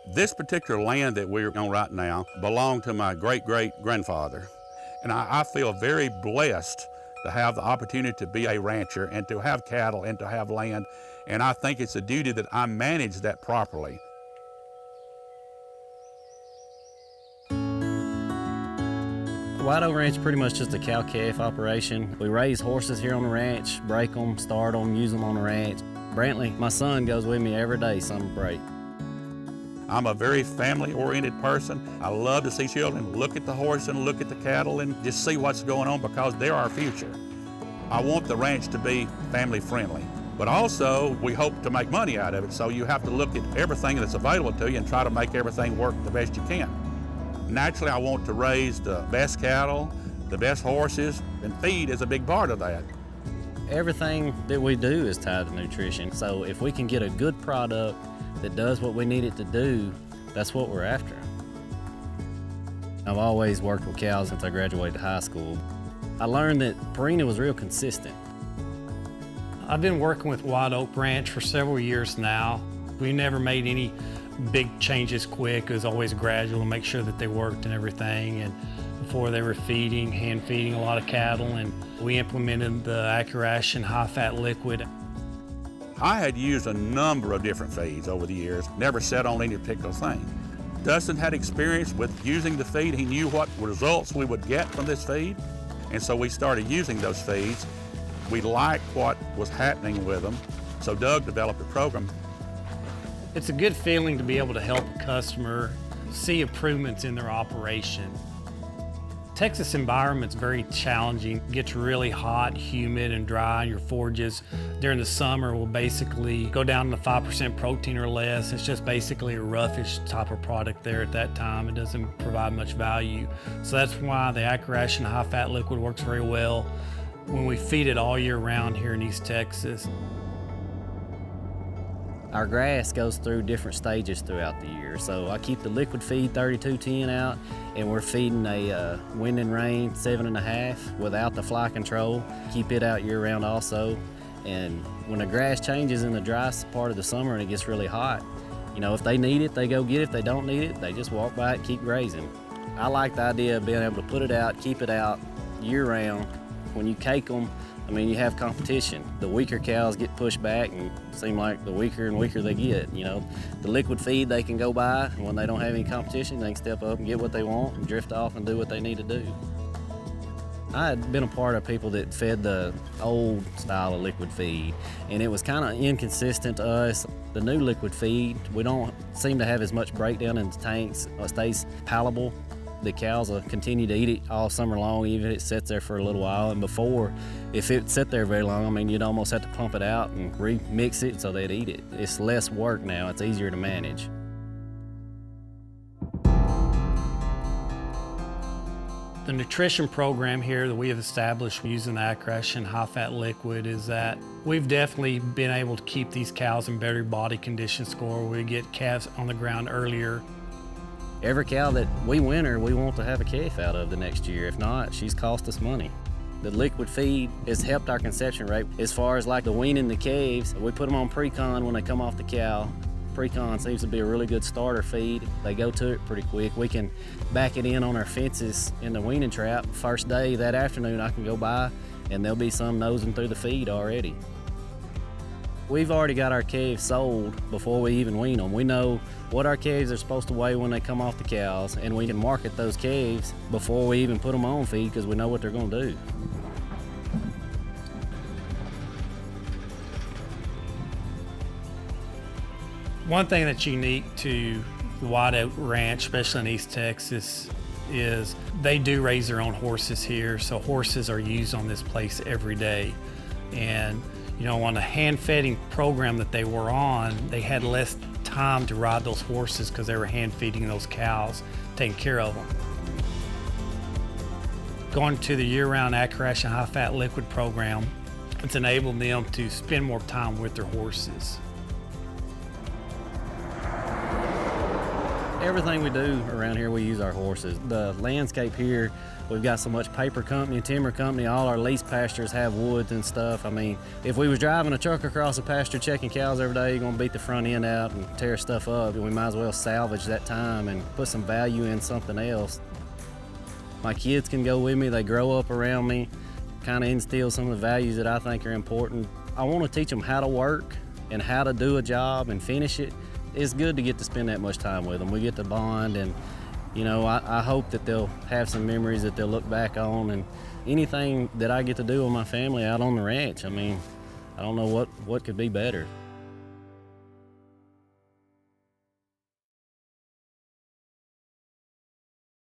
This particular land that we're on right now belonged to my great-great-grandfather. And I feel very blessed to have the opportunity to be a rancher and to have cattle and to have land. And I think it's a duty that I manage that properly. The White Oak Ranch is pretty much just a cow-calf operation. We raise horses here on the ranch, break them, start them, use them on the ranch. Brantley, my son, goes with me every day, summer break. I'm a very family-oriented person. I love to see children look at the horse and look at the cattle and just see what's going on because they're our future. I want the ranch to be family-friendly, but also we hope to make money out of it, so you have to look at everything that's available to you and try to make everything work the best you can. Naturally, I want to raise the best cattle, the best horses, and feed is a big part of that. Everything that we do is tied to nutrition, so if we can get a good product that does what we need it to do, that's what we're after. I've always worked with cows since I graduated high school. I learned that Purina was real consistent. I've been working with White Oak Ranch for several years now. We never made any big changes quick. It was always gradual to make sure that they worked and everything. And before they were feeding, hand feeding a lot of cattle, and we implemented the Accuration Hi-Fat Liquid. I had used a number of different feeds over the years, never set on any particular thing. Dustin had experience with using the feed. He knew what results we would get from this feed, and so we started using those feeds. We liked what was happening with them, so Doug developed a program. It's a good feeling to be able to help a customer see improvements in their operation. Texas environment's very challenging. It gets really hot, humid, and dry in your forages. During the summer, we'll basically go down to 5% protein or less. It's just basically a roughish type of product there at that time. It doesn't provide much value. So that's why the Accuration Hi-Fat Liquid works very well when we feed it all year round here in East Texas. Our grass goes through different stages throughout the year, so I keep the liquid feed 3210 out, and we're feeding a wind and rain 7.5 without the fly control. Keep it out year round also, and when the grass changes in the dry part of the summer and it gets really hot, you know, if they need it, they go get it. If they don't need it, they just walk by it and keep grazing. I like the idea of being able to put it out, keep it out year round. When you cake them, I mean, you have competition. The weaker cows get pushed back and seem like the weaker and weaker they get, you know. The liquid feed they can go by, and when they don't have any competition, they can step up and get what they want and drift off and do what they need to do. I had been a part of people that fed the old style of liquid feed, and it was kind of inconsistent to us. The new liquid feed, we don't seem to have as much breakdown in the tanks. It stays palatable. The cows will continue to eat it all summer long, even if it sits there for a little while. And before, if it sat there very long, I mean, you'd almost have to pump it out and remix it so they'd eat it. It's less work now. It's easier to manage. The nutrition program here that we have established using the Accuration Hi-Fat Liquid is that we've definitely been able to keep these cows in better body condition score. We get calves on the ground earlier. Every cow that we winter, we want to have a calf out of the next year. If not, she's cost us money. The liquid feed has helped our conception rate. As far as like the weaning the calves, we put them on Precon when they come off the cow. Precon seems to be a really good starter feed. They go to it pretty quick. We can back it in on our fences in the weaning trap. First day, that afternoon, I can go by and there'll be some nosing through the feed already. We've already got our calves sold before we even wean them. We know what our calves are supposed to weigh when they come off the cows, and we can market those calves before we even put them on feed because we know what they're going to do. One thing that's unique to the White Oak Ranch, especially in East Texas, is they do raise their own horses here, so horses are used on this place every day. And you know, on the hand-feeding program that they were on, they had less time to ride those horses because they were hand-feeding those cows, taking care of them. Going to the year-round Accuration Hi-Fat Liquid program, it's enabled them to spend more time with their horses. Everything we do around here, we use our horses. The landscape here, we've got so much paper company and timber company. All our lease pastures have woods and stuff. I mean, if we was driving a truck across a pasture checking cows every day, you're gonna beat the front end out and tear stuff up. We might as well salvage that time and put some value in something else. My kids can go with me. They grow up around me, kind of instill some of the values that I think are important. I want to teach them how to work and how to do a job and finish it. It's good to get to spend that much time with them. We get to bond, and you know, I hope that they'll have some memories that they'll look back on, and anything that I get to do with my family out on the ranch, I mean, I don't know what could be better.